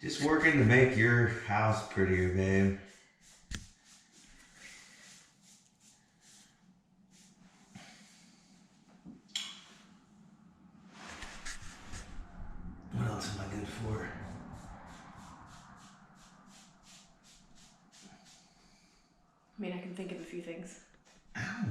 Just working to make your house prettier, babe. What else am I good for? I mean, I can think of a few things. Ow.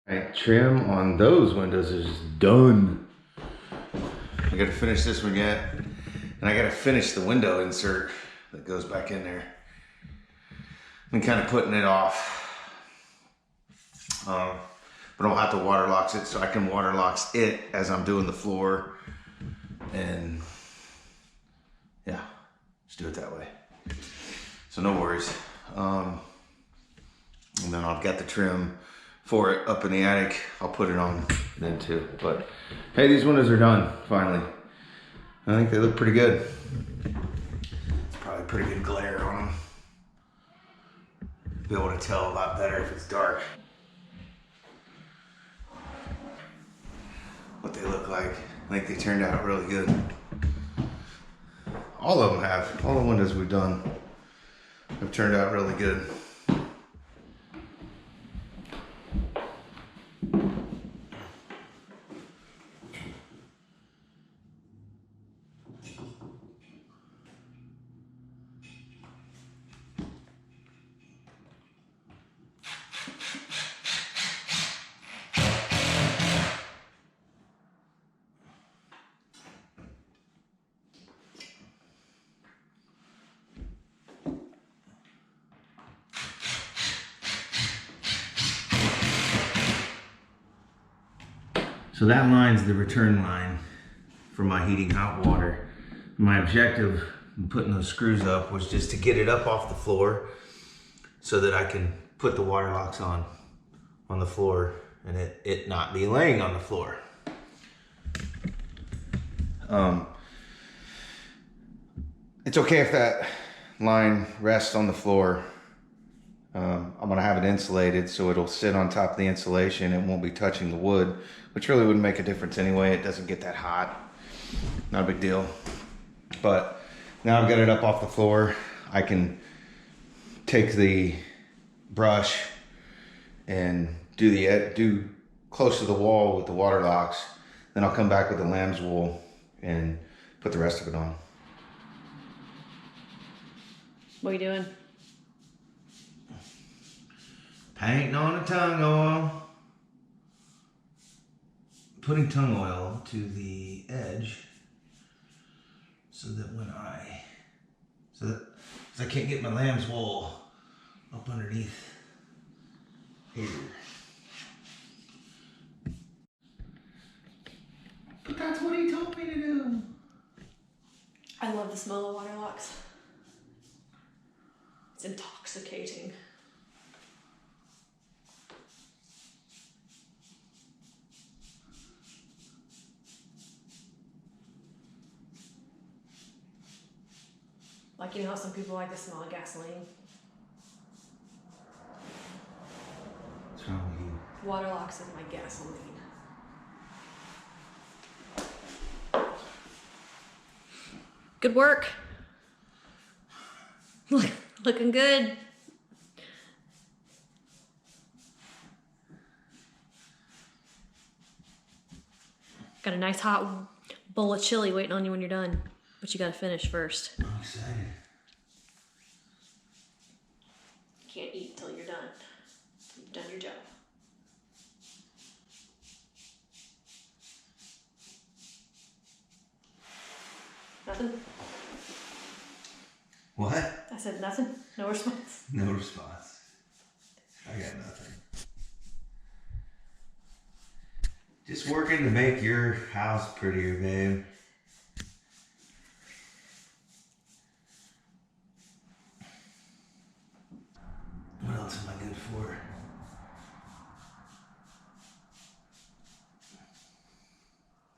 Right, trim on those windows is done. I gotta finish this one yet. And I gotta finish the window insert that goes back in there. I'm kind of putting it off. But I'll have to waterlocks it so I can waterlocks it as I'm doing the floor. And yeah, just do it that way. So no worries. And then I've got the trim for it up in the attic. I'll put it on then too. But hey, these windows are done finally. I think they look pretty good. It's probably pretty good glare on them. Be able to tell a lot better if it's dark. What they look like. I think they turned out really good. All of them have. All the windows we've done have turned out really good. So that line's the return line for my heating hot water. My objective in putting those screws up was just to get it up off the floor so that I can put the water locks on the floor and it not be laying on the floor. It's okay if that line rests on the floor. I'm gonna have it insulated so it'll sit on top of the insulation. It won't be touching the wood, which really wouldn't make a difference anyway. It doesn't get that hot. Not a big deal. But now I've got it up off the floor. I can take the brush and do close to the wall with the water locks. Then I'll come back with the lamb's wool and put the rest of it on. What are you doing? Painting on the tongue oil. Putting tongue oil to the edge so that because I can't get my lamb's wool up underneath here. But that's what he told me to do. I love the smell of water locks. It's intoxicating. Like, you know how some people like the smell of gasoline? What's wrong with you? Water locks is my gasoline. Good work. Looking good. Got a nice hot bowl of chili waiting on you when you're done. But you gotta finish first. I'm excited. You can't eat until you're done. You've done your job. Nothing? What? I said nothing? No response? No response. I got nothing. Just working to make your house prettier, babe. What else am I good for?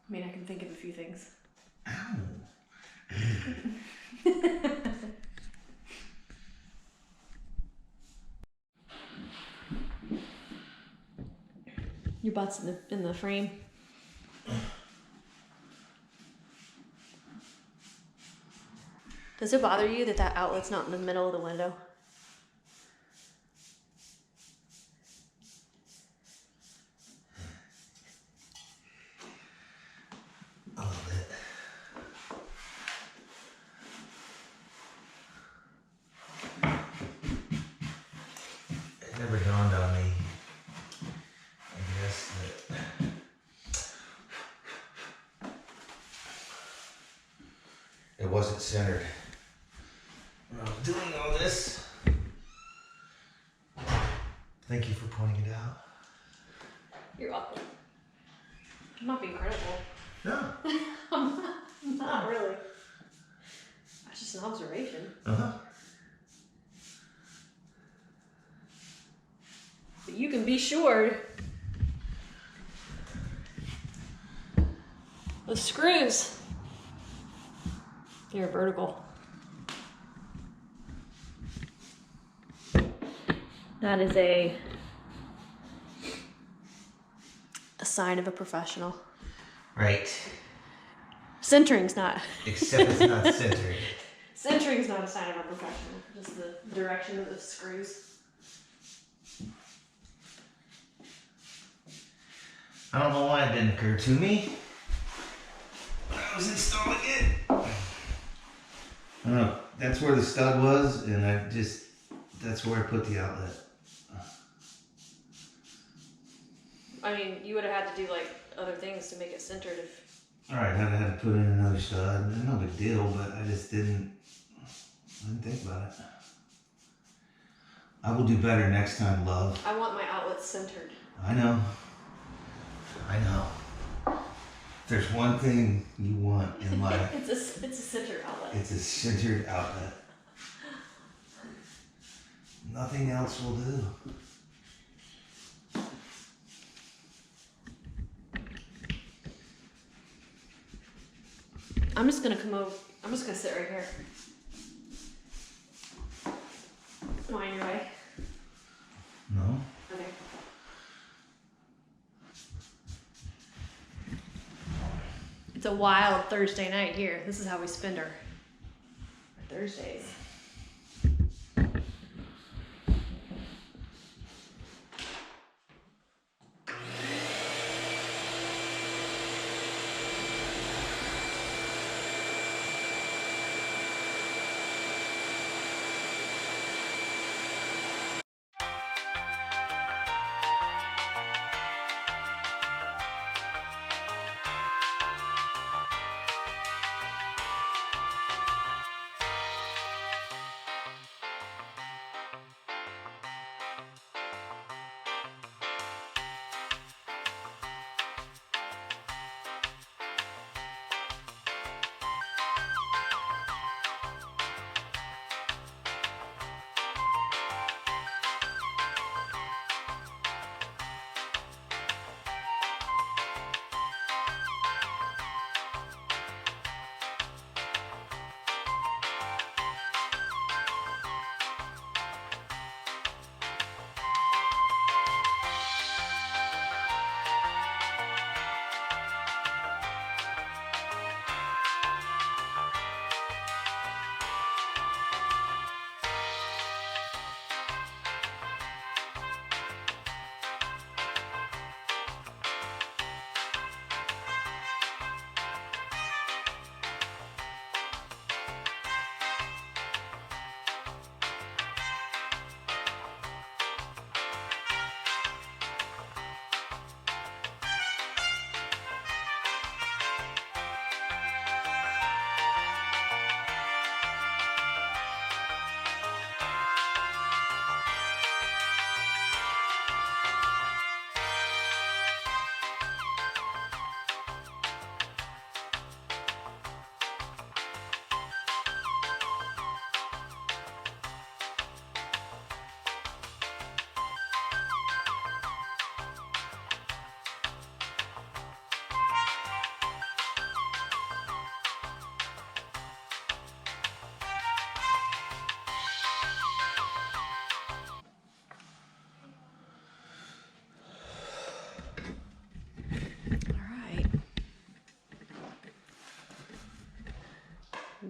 I mean, I can think of a few things. Ow. Your butt's in the frame. Does it bother you that that outlet's not in the middle of the window? A little bit. It never dawned on me, I guess, that it wasn't centered. When I was doing all this, thank you for pointing it out. You're welcome. I'm not being critical. No. I'm not really. That's just an observation. Uh-huh. But you can be sure the screws, they're vertical. That is a sign of a professional. Right. Centering's not. Except it's not centered. Centering's not a sign of a professional. Just the direction of the screws. I don't know why it didn't occur to me when I was installing it. I don't know. That's where the stud was, and that's where I put the outlet. I mean, you would have had to do like other things to make it centered if. Alright, I had to put in another stud. No big deal, but I just didn't think about it. I will do better next time, love. I want my outlets centered. I know. If there's one thing you want in life, it's a center outlet. it's a centered outlet. Nothing else will do. I'm just gonna come over. I'm just gonna sit right here. Am I in your way? No? Okay. It's a wild Thursday night here. This is how we spend our Thursdays.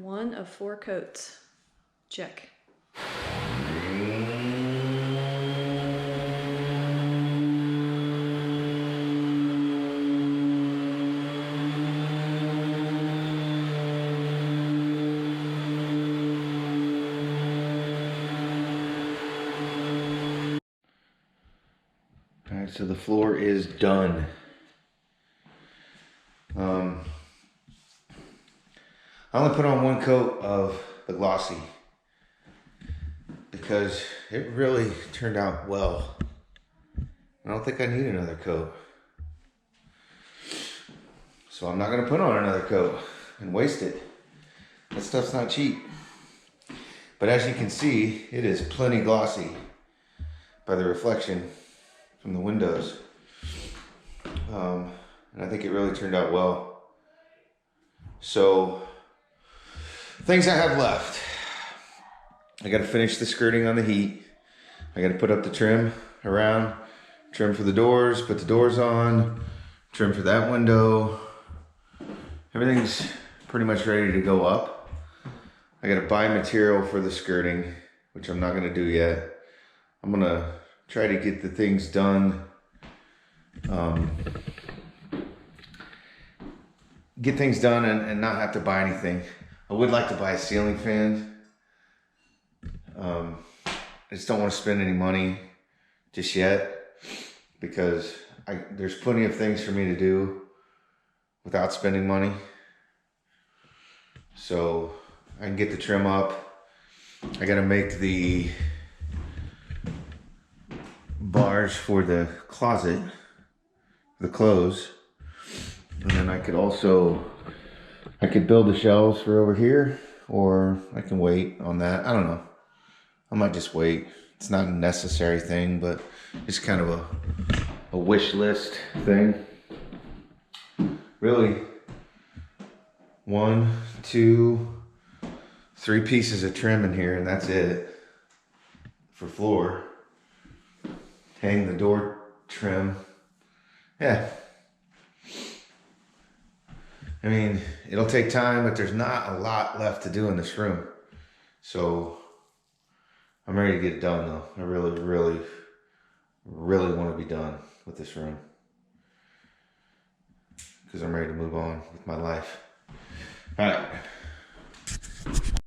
One of 4 coats. Check. Alright, so the floor is done. I only put on 1 coat of the glossy because it really turned out well. I don't think I need another coat. So I'm not gonna put on another coat and waste it. That stuff's not cheap. But as you can see, it is plenty glossy by the reflection from the windows. And I think it really turned out well. So, things I have left. I gotta finish the skirting on the heat. I gotta put up the trim around, trim for the doors, put the doors on, trim for that window. Everything's pretty much ready to go up. I gotta buy material for the skirting, which I'm not gonna do yet. I'm gonna try to get the things done. Get things done and not have to buy anything. I would like to buy a ceiling fan. I just don't want to spend any money just yet because there's plenty of things for me to do without spending money. So I can get the trim up. I gotta make the bars for the closet, the clothes. And then I could build the shelves for over here, or I can wait on that. I don't know. I might just wait. It's not a necessary thing, but it's kind of a wish list thing. Really, 1, 2, 3 pieces of trim in here, and that's it for floor. Hang the door trim. Yeah. I mean, it'll take time, but there's not a lot left to do in this room. So I'm ready to get it done though. I really, really, really want to be done with this room, because I'm ready to move on with my life. All right.